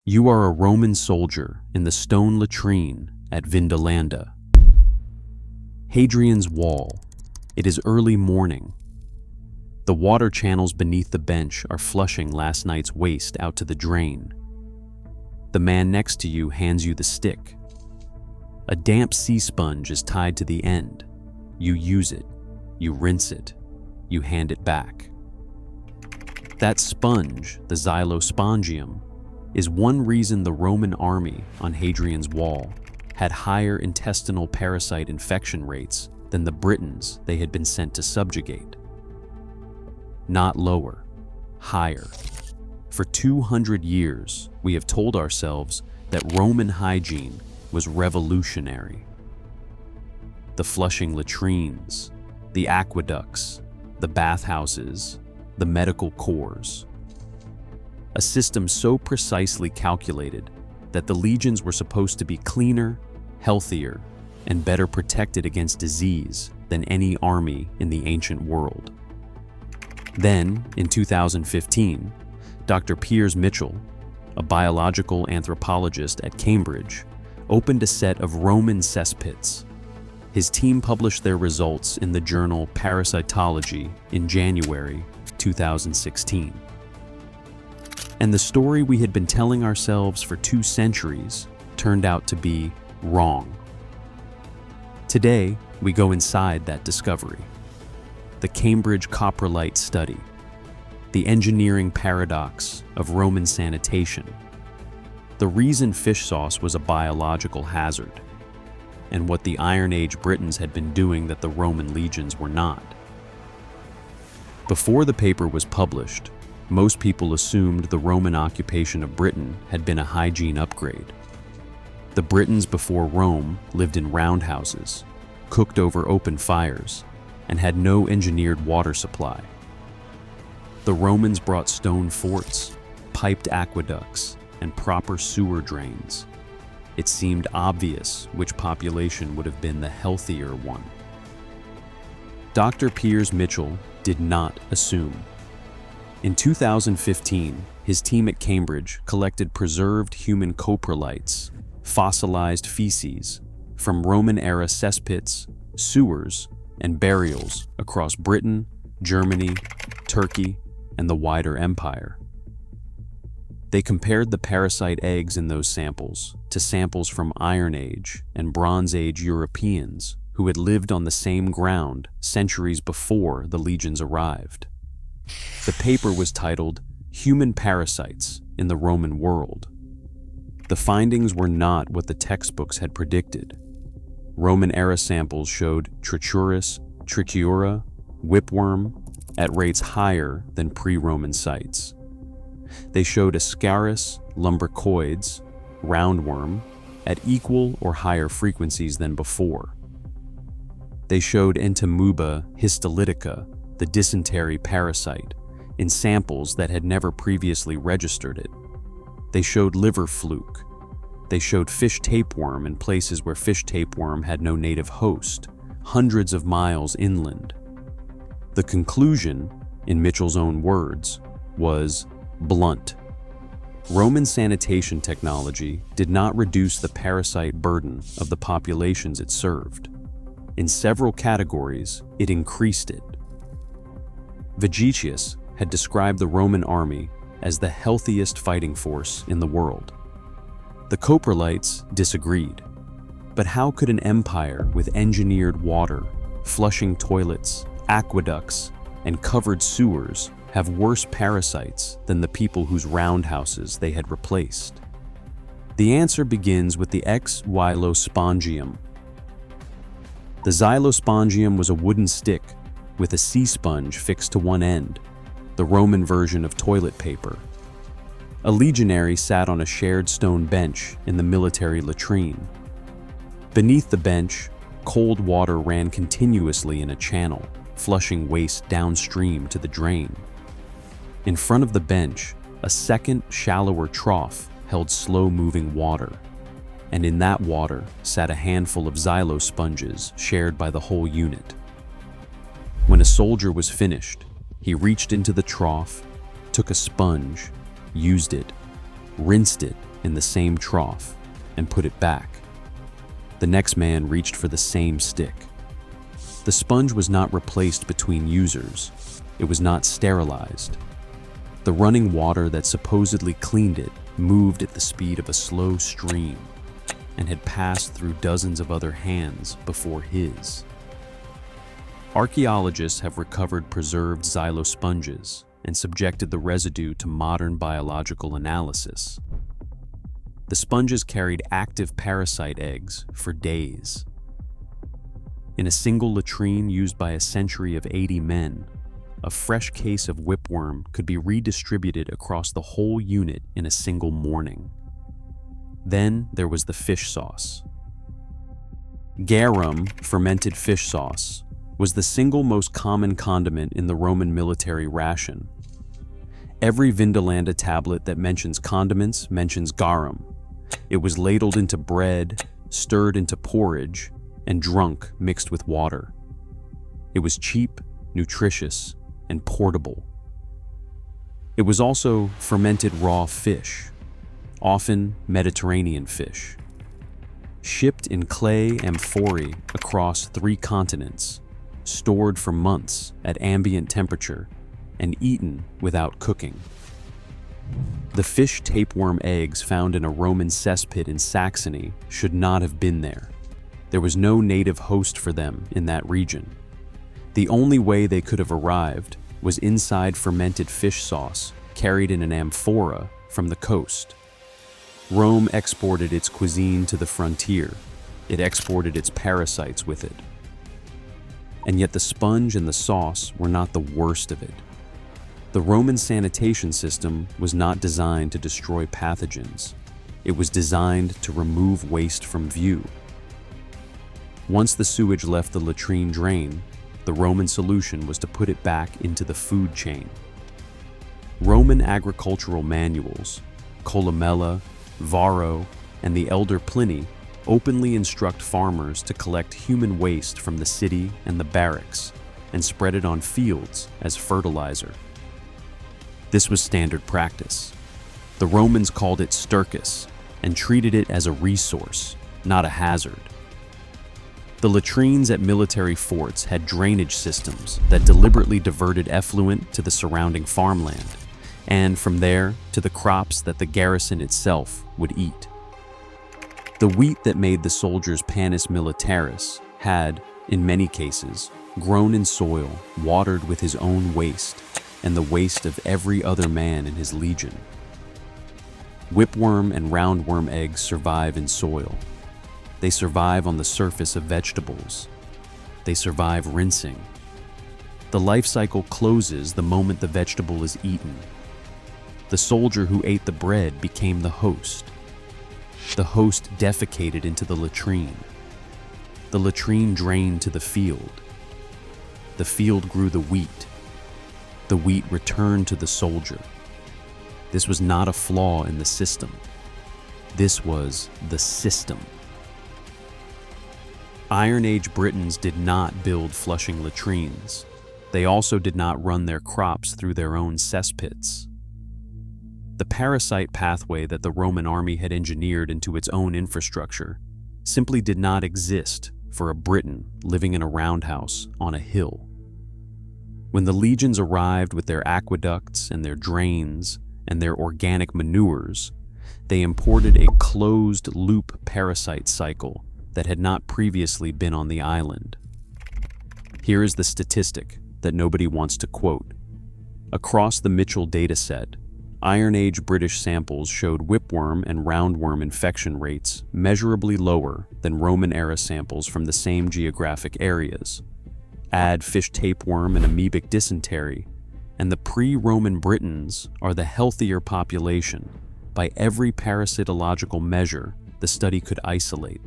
You are a Roman soldier in the stone latrine at Vindolanda. Hadrian's Wall. It is early morning. The water channels beneath the bench are flushing last night's waste out to the drain. The man next to you hands you the stick. A damp sea sponge is tied to the end. You use it, you rinse it, you hand it back. That sponge, the xylospongium, is one reason the Roman army on Hadrian's Wall had higher intestinal parasite infection rates than the Britons they had been sent to subjugate. Not lower, higher. For 200 years, we have told ourselves that Roman hygiene was revolutionary. The flushing latrines, the aqueducts, the bathhouses, the medical corps. A system so precisely calculated that the legions were supposed to be cleaner, healthier, and better protected against disease than any army in the ancient world. Then, in 2015, Dr. Piers Mitchell, a biological anthropologist at Cambridge, opened a set of Roman cesspits. His team published their results in the journal Parasitology in January 2016. And the story we had been telling ourselves for 2 centuries turned out to be wrong. Today, we go inside that discovery. The Cambridge coprolite study, the engineering paradox of Roman sanitation, the reason fish sauce was a biological hazard, and what the Iron Age Britons had been doing that the Roman legions were not. Before the paper was published, most people assumed the Roman occupation of Britain had been a hygiene upgrade. The Britons before Rome lived in roundhouses, cooked over open fires, and had no engineered water supply. The Romans brought stone forts, piped aqueducts, and proper sewer drains. It seemed obvious which population would have been the healthier one. Dr. Piers Mitchell did not assume. In 2015, his team at Cambridge collected preserved human coprolites, fossilized feces, from Roman-era cesspits, sewers, and burials across Britain, Germany, Turkey, and the wider empire. They compared the parasite eggs in those samples to samples from Iron Age and Bronze Age Europeans who had lived on the same ground centuries before the legions arrived. The paper was titled Human Parasites in the Roman World. The findings were not what the textbooks had predicted. Roman-era samples showed Trichuris, Trichiura, whipworm at rates higher than pre-Roman sites. They showed Ascaris, lumbricoides, roundworm at equal or higher frequencies than before. They showed Entamuba histolytica, the dysentery parasite, in samples that had never previously registered it. They showed liver fluke. They showed fish tapeworm in places where fish tapeworm had no native host, hundreds of miles inland. The conclusion, in Mitchell's own words, was blunt. Roman sanitation technology did not reduce the parasite burden of the populations it served. In several categories, it increased it. Vegetius had described the Roman army as the healthiest fighting force in the world. The coprolites disagreed. But how could an empire with engineered water, flushing toilets, aqueducts, and covered sewers have worse parasites than the people whose roundhouses they had replaced? The answer begins with the xylospongium. The xylospongium was a wooden stick with a sea sponge fixed to one end, the Roman version of toilet paper. A legionary sat on a shared stone bench in the military latrine. Beneath the bench, cold water ran continuously in a channel, flushing waste downstream to the drain. In front of the bench, a second, shallower trough held slow-moving water, and in that water sat a handful of xylosponges shared by the whole unit. When a soldier was finished, he reached into the trough, took a sponge, used it, rinsed it, in the same trough and put it back. The next man reached for the same stick. The sponge was not replaced between users. It was not sterilized. The running water that supposedly cleaned it moved at the speed of a slow stream and had passed through dozens of other hands before his. Archaeologists have recovered preserved xylosponges and subjected the residue to modern biological analysis. The sponges carried active parasite eggs for days. In a single latrine used by a century of 80 men, a fresh case of whipworm could be redistributed across the whole unit in a single morning. Then there was the fish sauce. Garum, fermented fish sauce, was the single most common condiment in the Roman military ration. Every Vindolanda tablet that mentions condiments mentions garum. It was ladled into bread, stirred into porridge, and drunk mixed with water. It was cheap, nutritious, and portable. It was also fermented raw fish, often Mediterranean fish, shipped in clay amphorae across 3 continents, stored for months at ambient temperature, and eaten without cooking. The fish tapeworm eggs found in a Roman cesspit in Saxony should not have been there. There was no native host for them in that region. The only way they could have arrived was inside fermented fish sauce carried in an amphora from the coast. Rome exported its cuisine to the frontier. It exported its parasites with it. And yet the sponge and the sauce were not the worst of it. The Roman sanitation system was not designed to destroy pathogens. It was designed to remove waste from view. Once the sewage left the latrine drain, the Roman solution was to put it back into the food chain. Roman agricultural manuals, Columella, Varro, and the elder Pliny, openly instruct farmers to collect human waste from the city and the barracks and spread it on fields as fertilizer. This was standard practice. The Romans called it stercus and treated it as a resource, not a hazard. The latrines at military forts had drainage systems that deliberately diverted effluent to the surrounding farmland, and from there to the crops that the garrison itself would eat. The wheat that made the soldiers' panis militaris had, in many cases, grown in soil watered with his own waste and the waste of every other man in his legion. Whipworm and roundworm eggs survive in soil. They survive on the surface of vegetables. They survive rinsing. The life cycle closes the moment the vegetable is eaten. The soldier who ate the bread became the host. The host defecated into the latrine. The latrine drained to the field. The field grew the wheat. The wheat returned to the soldier. This was not a flaw in the system. This was the system. Iron Age Britons did not build flushing latrines. They also did not run their crops through their own cesspits. The parasite pathway that the Roman army had engineered into its own infrastructure simply did not exist for a Briton living in a roundhouse on a hill. When the legions arrived with their aqueducts and their drains and their organic manures, they imported a closed-loop parasite cycle that had not previously been on the island. Here is the statistic that nobody wants to quote. Across the Mitchell dataset, Iron Age British samples showed whipworm and roundworm infection rates measurably lower than Roman-era samples from the same geographic areas. Add fish tapeworm and amoebic dysentery, and the pre-Roman Britons are the healthier population by every parasitological measure the study could isolate.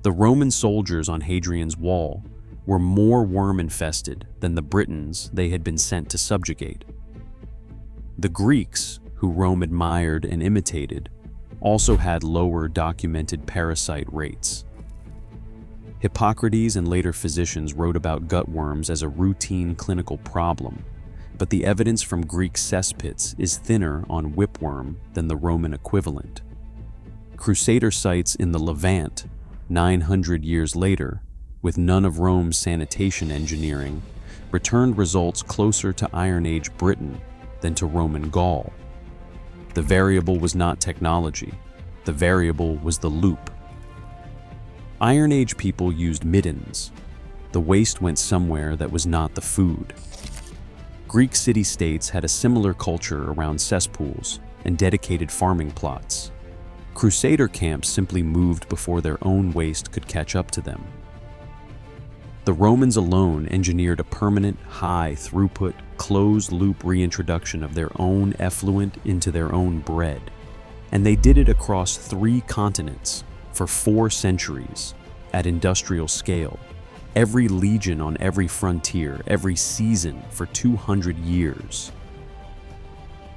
The Roman soldiers on Hadrian's Wall were more worm-infested than the Britons they had been sent to subjugate. The Greeks, who Rome admired and imitated, also had lower documented parasite rates. Hippocrates and later physicians wrote about gutworms as a routine clinical problem, but the evidence from Greek cesspits is thinner on whipworm than the Roman equivalent. Crusader sites in the Levant, 900 years later, with none of Rome's sanitation engineering, returned results closer to Iron Age Britain than to Roman Gaul. The variable was not technology, the variable was the loop. Iron Age people used middens. The waste went somewhere that was not the food. Greek city-states had a similar culture around cesspools and dedicated farming plots. Crusader camps simply moved before their own waste could catch up to them. The Romans alone engineered a permanent, high-throughput, closed-loop reintroduction of their own effluent into their own bread. And they did it across 3 continents for 4 centuries at industrial scale. Every legion on every frontier, every season for 200 years.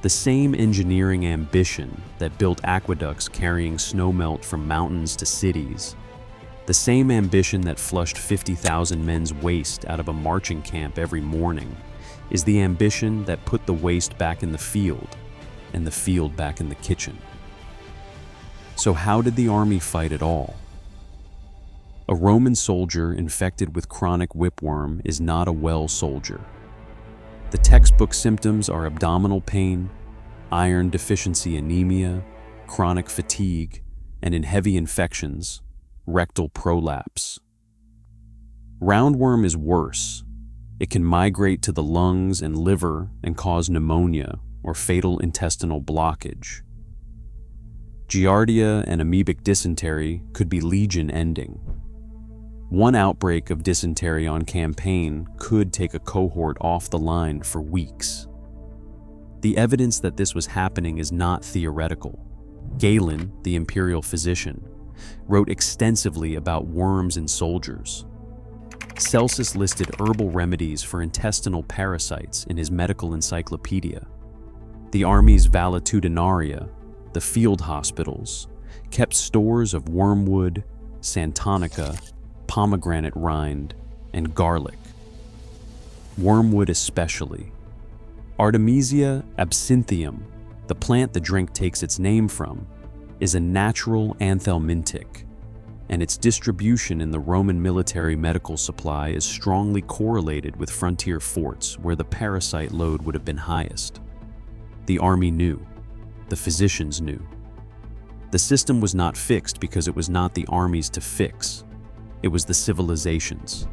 The same engineering ambition that built aqueducts carrying snowmelt from mountains to cities, the same ambition that flushed 50,000 men's waste out of a marching camp every morning, is the ambition that put the waste back in the field and the field back in the kitchen. So how did the army fight at all? A Roman soldier infected with chronic whipworm is not a well soldier. The textbook symptoms are abdominal pain, iron deficiency anemia, chronic fatigue, and in heavy infections, rectal prolapse. Roundworm is worse. It can migrate to the lungs and liver and cause pneumonia or fatal intestinal blockage. Giardia and amoebic dysentery could be legion-ending. One outbreak of dysentery on campaign could take a cohort off the line for weeks. The evidence that this was happening is not theoretical. Galen, the imperial physician, wrote extensively about worms in soldiers. Celsus listed herbal remedies for intestinal parasites in his medical encyclopedia. The army's valetudinaria, the field hospitals, kept stores of wormwood, santonica, pomegranate rind, and garlic. Wormwood especially. Artemisia absinthium, the plant the drink takes its name from, is a natural anthelmintic, and its distribution in the Roman military medical supply is strongly correlated with frontier forts where the parasite load would have been highest. The army knew. The physicians knew. The system was not fixed because it was not the armies to fix. It was the civilizations.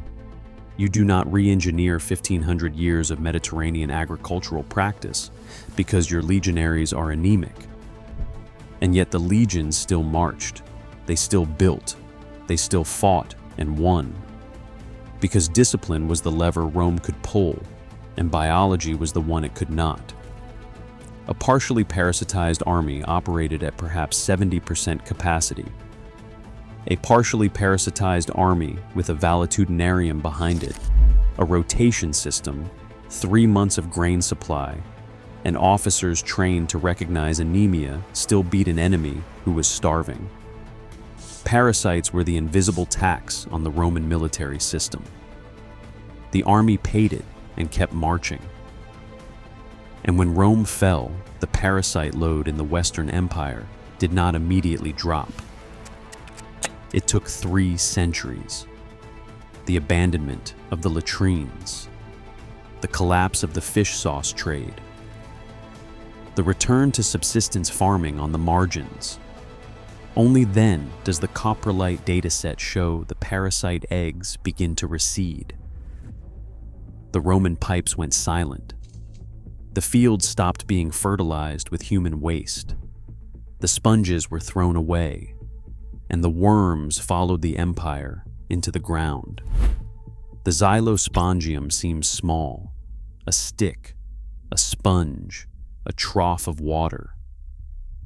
You do not re-engineer 1,500 years of Mediterranean agricultural practice because your legionaries are anemic. And yet the legions still marched, they still built, they still fought and won. Because discipline was the lever Rome could pull, and biology was the one it could not. A partially parasitized army operated at perhaps 70% capacity. A partially parasitized army with a valetudinarium behind it, a rotation system, 3 months of grain supply, and officers trained to recognize anemia still beat an enemy who was starving. Parasites were the invisible tax on the Roman military system. The army paid it and kept marching. And when Rome fell, the parasite load in the Western Empire did not immediately drop. It took 3 centuries. The abandonment of the latrines, the collapse of the fish sauce trade, the return to subsistence farming on the margins. Only then does the coprolite dataset show the parasite eggs begin to recede. The Roman pipes went silent. The fields stopped being fertilized with human waste. The sponges were thrown away, and the worms followed the empire into the ground. The xylospongium seems small, a stick, a sponge, a trough of water.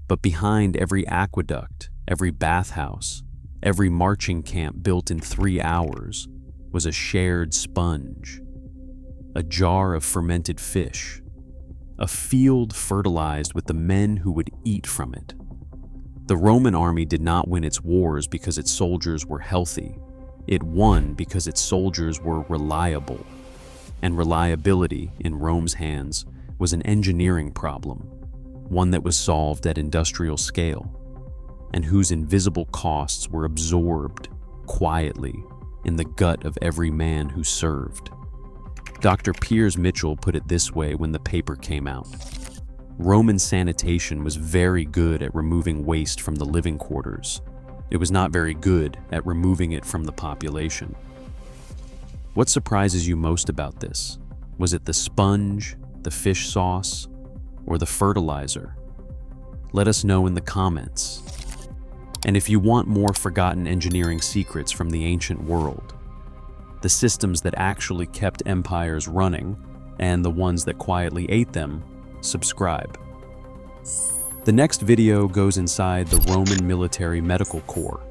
But behind every aqueduct, every bathhouse, every marching camp built in 3 hours was a shared sponge, a jar of fermented fish, a field fertilized with the men who would eat from it. The Roman army did not win its wars because its soldiers were healthy. It won because its soldiers were reliable. And reliability, in Rome's hands, was an engineering problem, one that was solved at industrial scale, and whose invisible costs were absorbed quietly in the gut of every man who served. Dr. Piers Mitchell put it this way when the paper came out. Roman sanitation was very good at removing waste from the living quarters. It was not very good at removing it from the population. What surprises you most about this? Was it the sponge, the fish sauce, or the fertilizer? Let us know in the comments. And if you want more forgotten engineering secrets from the ancient world, the systems that actually kept empires running, and the ones that quietly ate them, subscribe. The next video goes inside the Roman military medical corps.